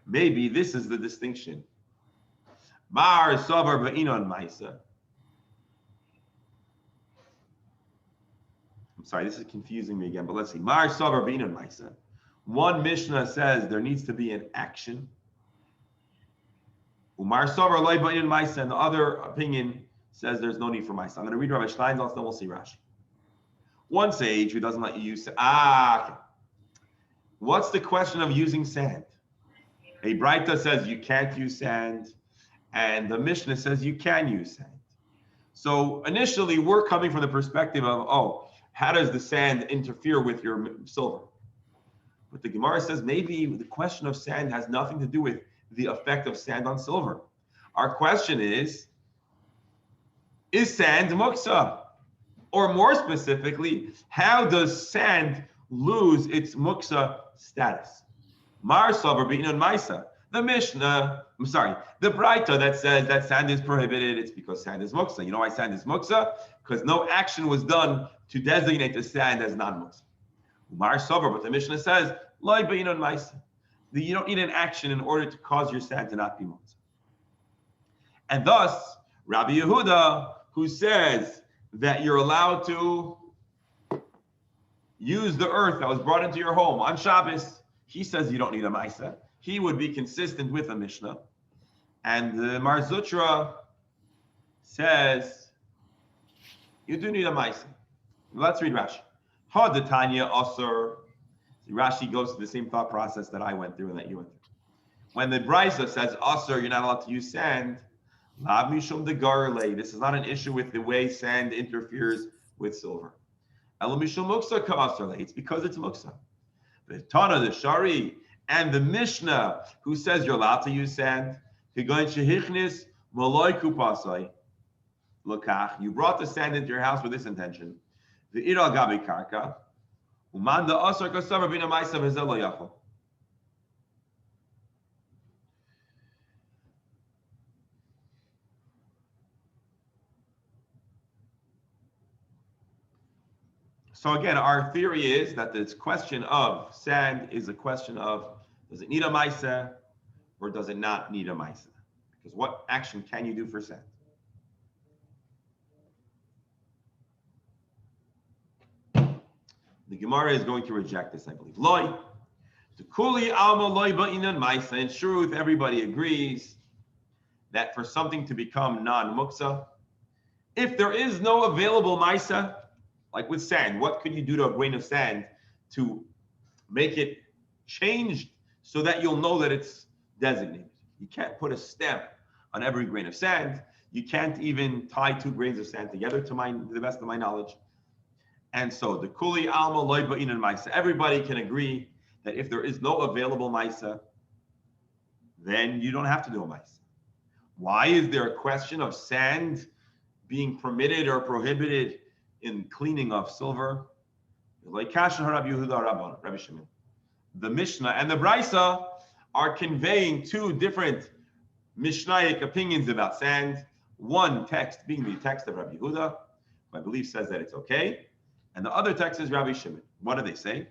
Maybe this is the distinction. Mar savar ba'inon ma'isa. I'm sorry, this is confusing me again, but let's see. Mar savar ba'inon ma'isa. One Mishnah says there needs to be an action. Umar savar loy ba'inon ma'isa, and the other opinion says there's no need for ma'isa. I'm going to read Rabbi Steinsaltz, then we'll see Rashi. One sage who doesn't let you use what's the question of using sand? A Braita says you can't use sand, and the Mishnah says you can use sand. So initially, we're coming from the perspective of, how does the sand interfere with your silver? But the Gemara says maybe the question of sand has nothing to do with the effect of sand on silver. Our question is sand muksa? Or more specifically, how does sand lose its muksa status? Mar savar b'inon ma'isa. The Mishnah, the Braita that says that sand is prohibited, it's because sand is muksa. You know why sand is muksa? Because no action was done to designate the sand as non-muksa. Mar savar, but the Mishnah says, loy b'inon ma'isa. You don't need an action in order to cause your sand to not be muksa. And thus, Rabbi Yehuda, who says that you're allowed to use the earth that was brought into your home on Shabbos, he says you don't need a Maisa. He would be consistent with a Mishnah. And the Mar Zutra says you do need a Maisa. Let's read Rashi. Ha detanya asur. Rashi goes to the same thought process that I went through and that you went through. when the Brisa says Asr, you're not allowed to use sand, Lav Mishum de Garle, this is not an issue with the way sand interferes with silver. Ela Mishum Muksa Ka'asr, it's because it's Muksa. The Tana, the Shari, and the Mishnah, who says you're allowed to use sand, Kigoin Shehichnis Maloi Kupasai. Lokach, you brought the sand into your house with this intention. The Iral Gabi Karka, Umanda Asr Kasavar Bina Maisa Vizelo Yachol. So again, our theory is that this question of sand is a question of, does it need a maisa or does it not need a maisa? Because what action can you do for sand? The Gemara is going to reject this, I believe. Loi, to kuli alma loi ba'inan maisa. In truth, everybody agrees that for something to become non-muksa, if there is no available maisa, like with sand, what could you do to a grain of sand to make it changed so that you'll know that it's designated? You can't put a stamp on every grain of sand. You can't even tie 2 grains of sand together, to the best of my knowledge. And so the kuli alma loy ba'inan maisa. Everybody can agree that if there is no available maisa, then you don't have to do a maisa. Why is there a question of sand being permitted or prohibited in cleaning of silver? Like Rabbi Shimon. The Mishnah and the Brisa are conveying 2 different Mishnaic opinions about sand. One text being the text of Rabbi Yehuda, who I believe says that it's okay, and the other text is Rabbi Shimon. What do they say?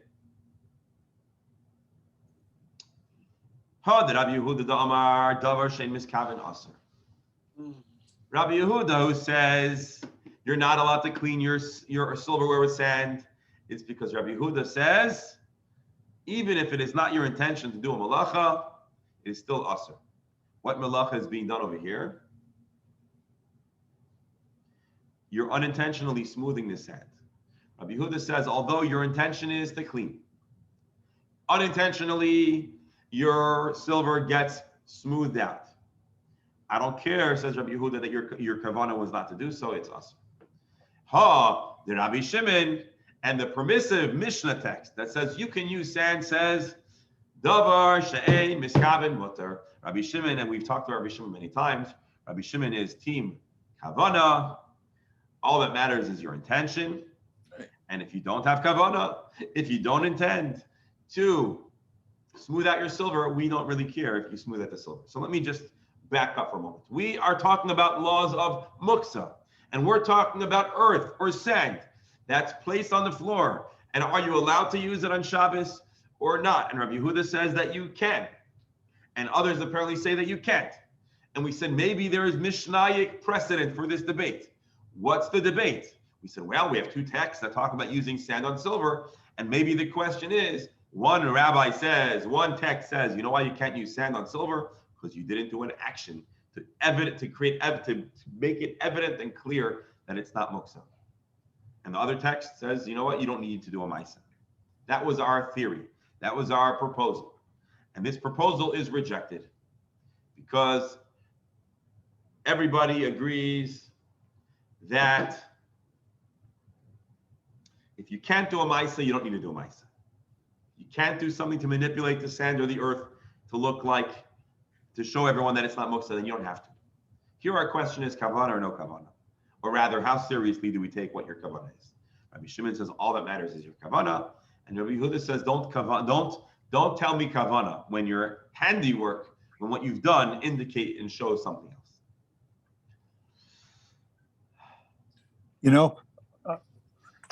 Rabbi Yehuda Amar Davar Shein Miskaven Aser. Rabbi Yehuda, who says you're not allowed to clean your silverware with sand, it's because Rabbi Yehuda says, even if it is not your intention to do a malacha, it is still aser. What malacha is being done over here? You're unintentionally smoothing the sand. Rabbi Yehuda says, although your intention is to clean, unintentionally your silver gets smoothed out. I don't care, says Rabbi Yehuda, that your kavanah was not to do so, it's aser. The Rabbi Shimon and the permissive Mishnah text that says you can use sand says davar she'ei miskaven mutter. Rabbi Shimon, and we've talked to Rabbi Shimon many times, Rabbi Shimon is team kavana. All that matters is your intention. And if you don't have kavana, if you don't intend to smooth out your silver, we don't really care if you smooth out the silver. So let me just back up for a moment. We are talking about laws of muksa. And we're talking about earth or sand that's placed on the floor. And are you allowed to use it on Shabbos or not? And Rabbi Yehuda says that you can. And others apparently say that you can't. And we said maybe there is Mishnaic precedent for this debate. What's the debate? We said, well, we have 2 texts that talk about using sand on silver. And maybe the question is, one text says, you know why you can't use sand on silver? Because you didn't do an action to make it evident and clear that it's not muksa. And the other text says, you know what, you don't need to do a maisa. That was our theory. That was our proposal. And this proposal is rejected because everybody agrees that if you can't do a maisa, you don't need to do a maisa. You can't do something to manipulate the sand or the earth to look like, to show everyone that it's not muksa, then you don't have to. Here our question is kavanah or no kavanah? Or rather, how seriously do we take what your kavanah is? Rabbi Shimon says all that matters is your kavanah, and Rabbi Yehuda says don't tell me kavanah when your handiwork, when what you've done indicate and shows something else. You know,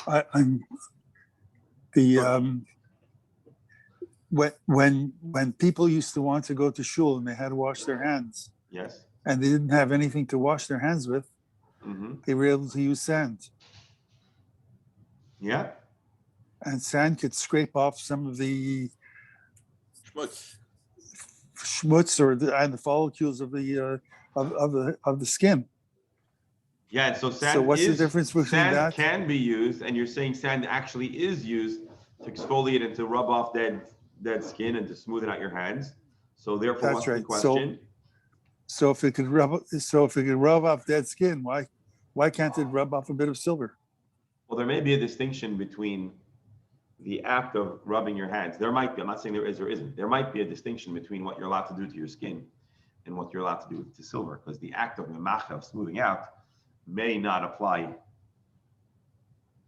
I'm the when people used to want to go to shul and they had to wash their hands, Yes. and they didn't have anything to wash their hands with, they were able to use sand. Yeah. And sand could scrape off some of the schmutz and the follicles of the skin. Yeah, and so sand So what's the difference between sand that? can be used, and you're saying sand actually is used to exfoliate and to rub off dead skin and to smooth it out your hands. So therefore, That's what's right. the question? So if it could rub off dead skin, why can't it rub off a bit of silver? Well, there may be a distinction between the act of rubbing your hands. There might be, I'm not saying there is or isn't. There might be a distinction between what you're allowed to do to your skin and what you're allowed to do to silver, because the act of memacha, of smoothing out, may not apply,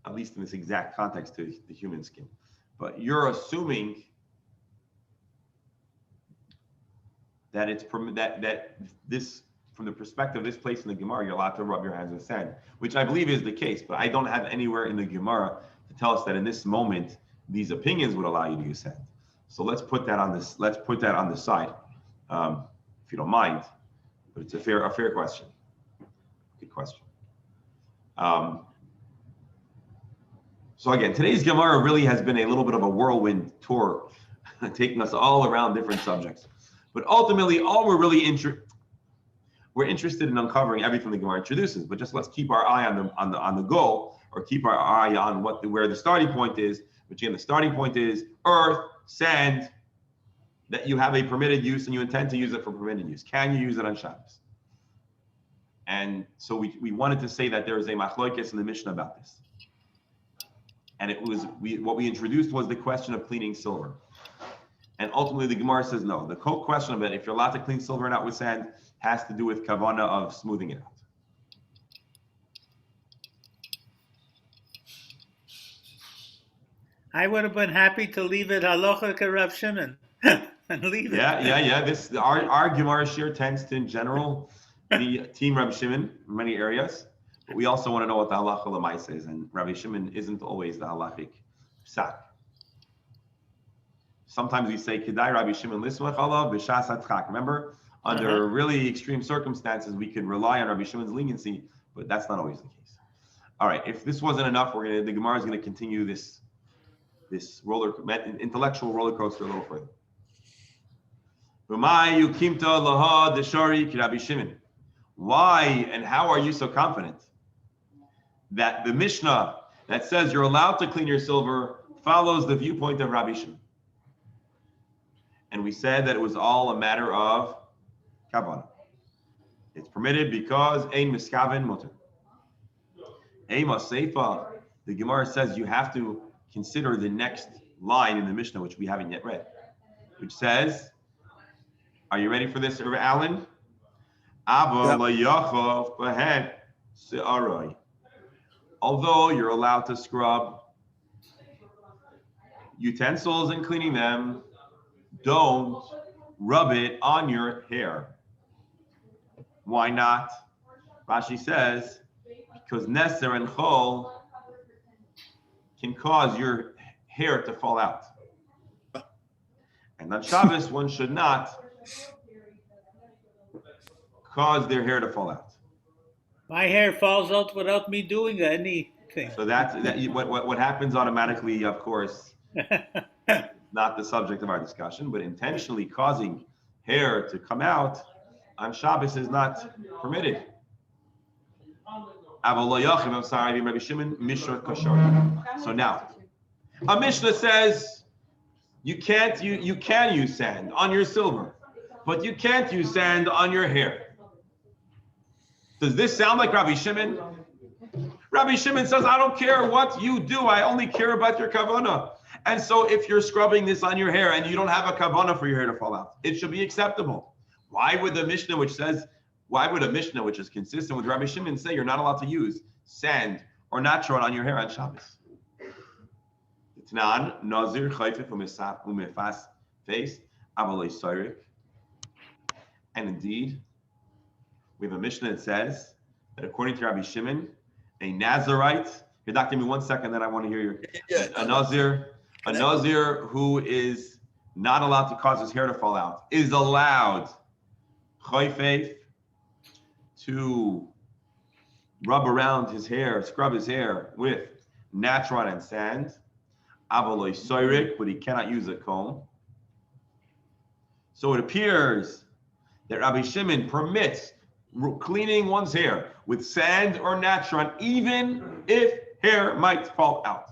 at least in this exact context, to the human skin. But you're assuming that it's that this, from the perspective of this place in the Gemara, you're allowed to rub your hands with sand, which I believe is the case. But I don't have anywhere in the Gemara to tell us that in this moment these opinions would allow you to use sand. So let's put that on this. Let's put that on the side, if you don't mind. But it's a fair question. Good question. So again, today's Gemara really has been a little bit of a whirlwind tour, taking us all around different subjects. But ultimately, all we're really interested in uncovering everything the Gemara introduces. But just let's keep our eye on the goal, or keep our eye on where the starting point is. Which again, the starting point is earth, sand, that you have a permitted use and you intend to use it for permitted use. Can you use it on Shabbos? And so we wanted to say that there is a machlokes in the Mishnah about this. And it was what we introduced was the question of cleaning silver. And ultimately the Gemara says no. The question of it, if you're allowed to clean silver and not with sand, has to do with kavana of smoothing it out. I would have been happy to leave it halacha Rav Shimon and leave it. Yeah. This our Gemara share tends to, in general, be team Rabbi Shimon in many areas. But we also want to know what the halacha l'maisa is, and Rabbi Shimon isn't always the halachic psak. Sometimes we say kedai Rabbi Shimon lismach alav b'shas hatchak. Remember, under really extreme circumstances, we could rely on Rabbi Shimon's leniency, but that's not always the case. All right, if this wasn't enough, the Gemara is going to continue this intellectual roller coaster a little further. Why and how are you so confident that the Mishnah that says you're allowed to clean your silver follows the viewpoint of Rabbi Shimon? And we said that it was all a matter of kavanah. It's permitted because ein miskaven muter. Ema seifa, the Gemara says you have to consider the next line in the Mishnah, which we haven't yet read, which says, are you ready for this, Alan? Although you're allowed to scrub utensils and cleaning them, don't rub it on your hair. Why not? Rashi says, because Neser and Chol can cause your hair to fall out. And on Shabbos, one should not cause their hair to fall out. My hair falls out without me doing anything. So what happens automatically, of course, not the subject of our discussion, but intentionally causing hair to come out on Shabbos is not permitted. I'm sorry, Rabbi Shimon, Mishnah Kashari. So now, a Mishnah says you can use sand on your silver, but you can't use sand on your hair. Does this sound like Rabbi Shimon? Rabbi Shimon says, I don't care what you do, I only care about your kavanah. And so if you're scrubbing this on your hair and you don't have a kavanah for your hair to fall out, it should be acceptable. Why would a Mishnah which is consistent with Rabbi Shimon say you're not allowed to use sand or natron on your hair on Shabbos? Itnan, nazir, chayfif, umefas, face, avalei soirik. And indeed, we have a Mishnah that says that according to Rabbi Shimon, a Nazirite, here, Doc, give me 1 second, then I want to hear your, a Nazir who is not allowed to cause his hair to fall out, is allowed chayfif, to rub around his hair, scrub his hair with natron and sand, avaloi soirik, but he cannot use a comb. So it appears that Rabbi Shimon permits cleaning one's hair with sand or natron, even if hair might fall out.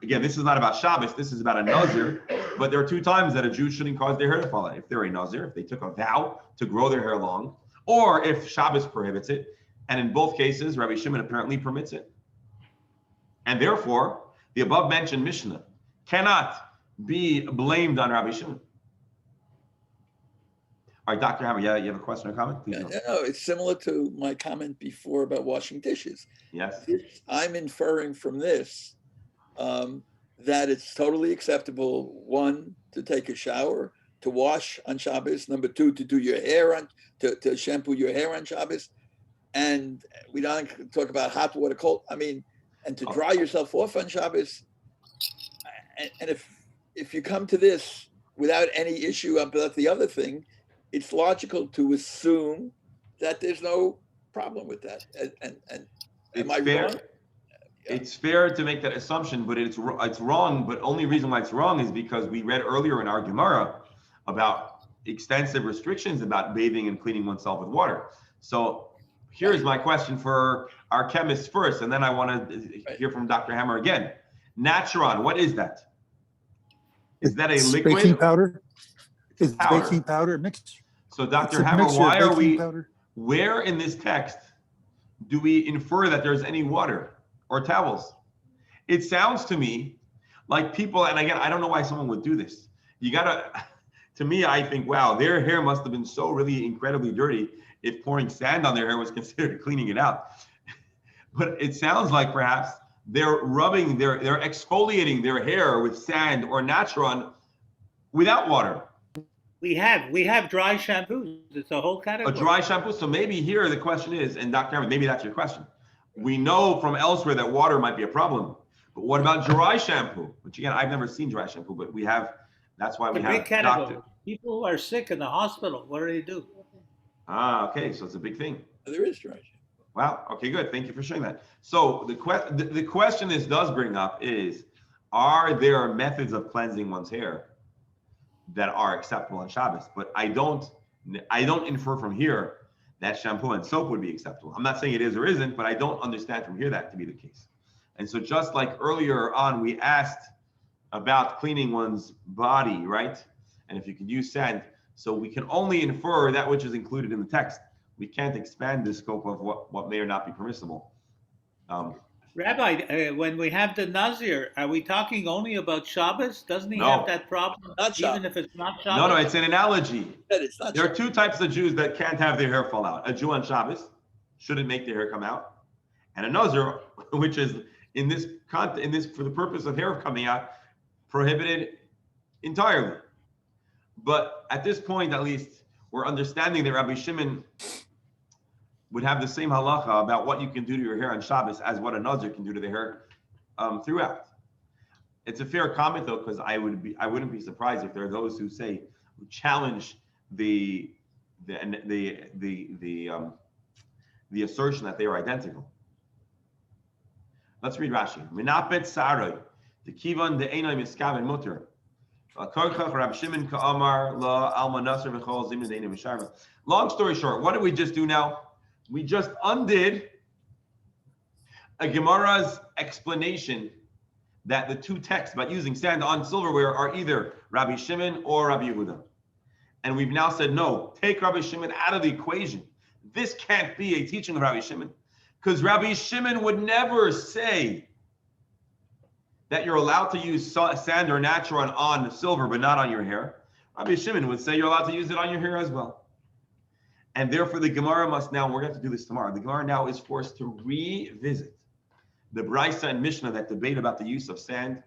Again, this is not about Shabbos. This is about a Nazir but there are two times that a Jew shouldn't cause their hair to fall out. If they're a Nazir, if they took a vow to grow their hair long, or if Shabbos prohibits it. And in both cases, Rabbi Shimon apparently permits it. And therefore, the above mentioned Mishnah cannot be blamed on Rabbi Shimon. All right, Dr. Hammer, you have a question or comment? Please. No, it's similar to my comment before about washing dishes. Yes. I'm inferring from this that it's totally acceptable, one, to take a shower, to wash on Shabbos, number two, to do your hair on, to shampoo your hair on Shabbos. And we don't talk about hot water, cold, and to dry yourself off on Shabbos. And if you come to this without any issue about the other thing, it's logical to assume that there's no problem with that. And am I wrong? It's fair to make that assumption, but it's wrong. But only reason why it's wrong is because we read earlier in our Gemara about extensive restrictions about bathing and cleaning oneself with water. So here's my question for our chemists first, and then I want to hear from Dr. Hammer again. Natron, what is that? Is that a liquid? Baking powder. It's powder. Baking powder mixture. So Dr. It's a Hammer, mixture why of are we, baking powder. where in this text do we infer that there's any water or towels? It sounds to me like people, and again, I don't know why someone would do this. You gotta, to me, I think, wow, their hair must have been so really incredibly dirty if pouring sand on their hair was considered cleaning it out. But it sounds like perhaps they're rubbing, they're exfoliating their hair with sand or natron without water. We have dry shampoos. It's a whole category. A dry shampoo. So maybe here the question is, and Dr. Hammer, maybe that's your question. We know from elsewhere that water might be a problem, but what about dry shampoo? Which again, I've never seen dry shampoo, but we have. That's why we have big category. doctor. People who are sick in the hospital, what do they do? Ah, okay, so it's a big thing. There is dry shampoo. Wow. Okay, good. Thank you for sharing that. So the question this does bring up is, are there methods of cleansing one's hair that are acceptable on Shabbos? But I don't infer from here that shampoo and soap would be acceptable. I'm not saying it is or isn't, but I don't understand from here that to be the case. And so just like earlier on, we asked about cleaning one's body, right? And if you could use sand, so we can only infer that which is included in the text. We can't expand the scope of what may or not be permissible. Rabbi, when we have the Nazir, are we talking only about Shabbos? Doesn't he No. have that problem? Not Shabbos. Even if it's not Shabbos? No, it's an analogy. It's not There are two types of Jews that can't have their hair fall out. A Jew on Shabbos shouldn't make their hair come out, and a Nazir, which is in this for the purpose of hair coming out, prohibited entirely. But at this point, at least, we're understanding that Rabbi Shimon would have the same halacha about what you can do to your hair on Shabbos as what a Nazir can do to their hair throughout. It's a fair comment though, because I wouldn't be surprised if there are those who challenge the assertion that they are identical. Let's read Rashi. Minapet saroi, the kivan the einay miskaven mutter. Long story short, what did we just do now? We just undid a Gemara's explanation that the two texts about using sand on silverware are either Rabbi Shimon or Rabbi Yehuda. And we've now said, no, take Rabbi Shimon out of the equation. This can't be a teaching of Rabbi Shimon, because Rabbi Shimon would never say that you're allowed to use sand or natron on silver, but not on your hair. Rabbi Shimon would say you're allowed to use it on your hair as well. And therefore, the Gemara must now, we're going to have to do this tomorrow, the Gemara now is forced to revisit the Brisa and Mishnah that debate about the use of sand.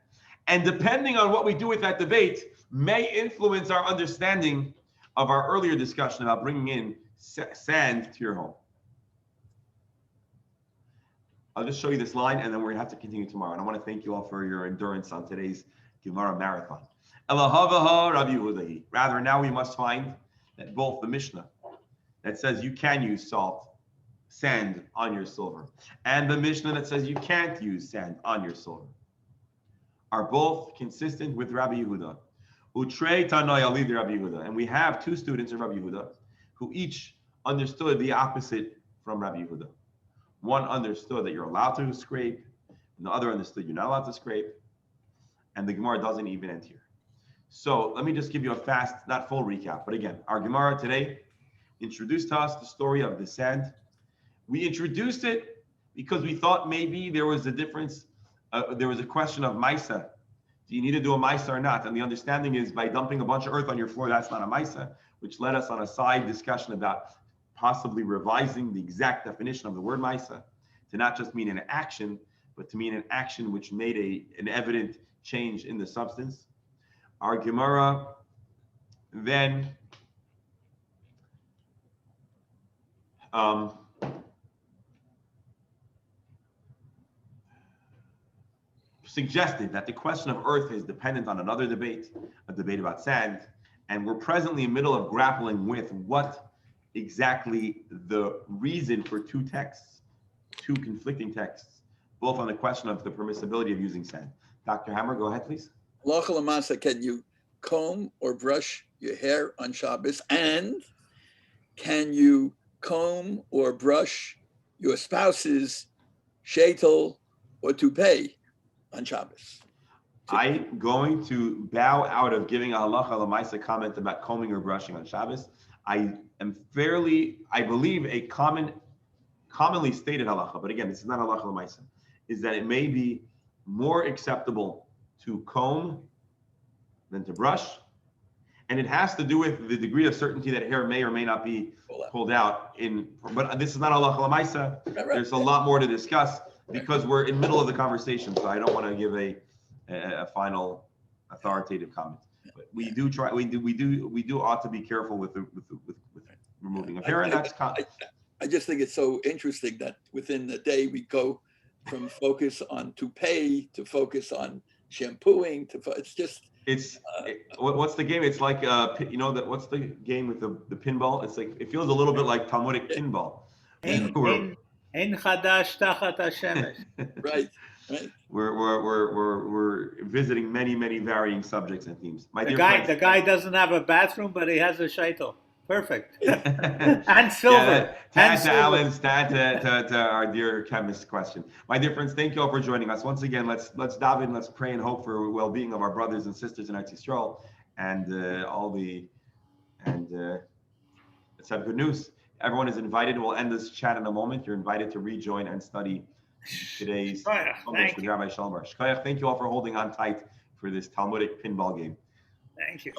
And depending on what we do with that debate, may influence our understanding of our earlier discussion about bringing in sand to your home. I'll just show you this line, and then we're going to have to continue tomorrow. And I want to thank you all for your endurance on today's Gemara marathon. Rather, now we must find that both the Mishnah that says you can use sand on your silver, and the Mishnah that says you can't use sand on your silver are both consistent with Rabbi Yehuda. Utrei Tanoi Alidi Rabbi Yehuda. And we have two students of Rabbi Yehuda who each understood the opposite from Rabbi Yehuda. One understood that you're allowed to scrape, and the other understood you're not allowed to scrape. And the Gemara doesn't even end here. So let me just give you a fast, not full recap, but again, our Gemara today introduced to us the story of the sand. We introduced it because we thought maybe there was a difference. There was a question of Maisa. Do you need to do a Maisa or not? And the understanding is by dumping a bunch of earth on your floor, that's not a Maisa, which led us on a side discussion about possibly revising the exact definition of the word Maisa to not just mean an action, but to mean an action which made an evident change in the substance. Our Gemara then suggested that the question of earth is dependent on another debate, a debate about sand, and we're presently in the middle of grappling with what exactly the reason for two conflicting texts, both on the question of the permissibility of using sand. Dr. Hammer, go ahead, please. Halacha l'maaseh, can you comb or brush your hair on Shabbos? And can you comb or brush your spouse's sheitel or toupee on Shabbos? I'm going to bow out of giving a halacha l'maaseh comment about combing or brushing on Shabbos. I believe a commonly stated halacha, but again, this is not halacha l'maaseh, is that it may be more acceptable to comb than to brush. And it has to do with the degree of certainty that hair may or may not be pulled out but this is not halacha l'maaseh. Right. There's a lot more to discuss because we're in the middle of the conversation, so I don't want to give a final authoritative comment. But we do ought to be careful with removing a hair. And that's I just think it's so interesting that within the day we go from focus on toupee to focus on shampooing what's the game? It's like what's the game with the pinball? It's like it feels a little bit like Talmudic pinball. Ein chadash tachat hashemesh. Right. We're visiting many varying subjects and themes. The guy doesn't have a bathroom, but he has a sheitel. Perfect. And silver. To our dear chemist question. My dear friends, thank you all for joining us. Once again, let's dive in, let's pray and hope for well-being of our brothers and sisters in Eretz Yisrael and let's have good news. Everyone is invited. We'll end this chat in a moment. You're invited to rejoin and study today's with Rabbi Shalom Bar. Thank you all for holding on tight for this Talmudic pinball game. Thank you.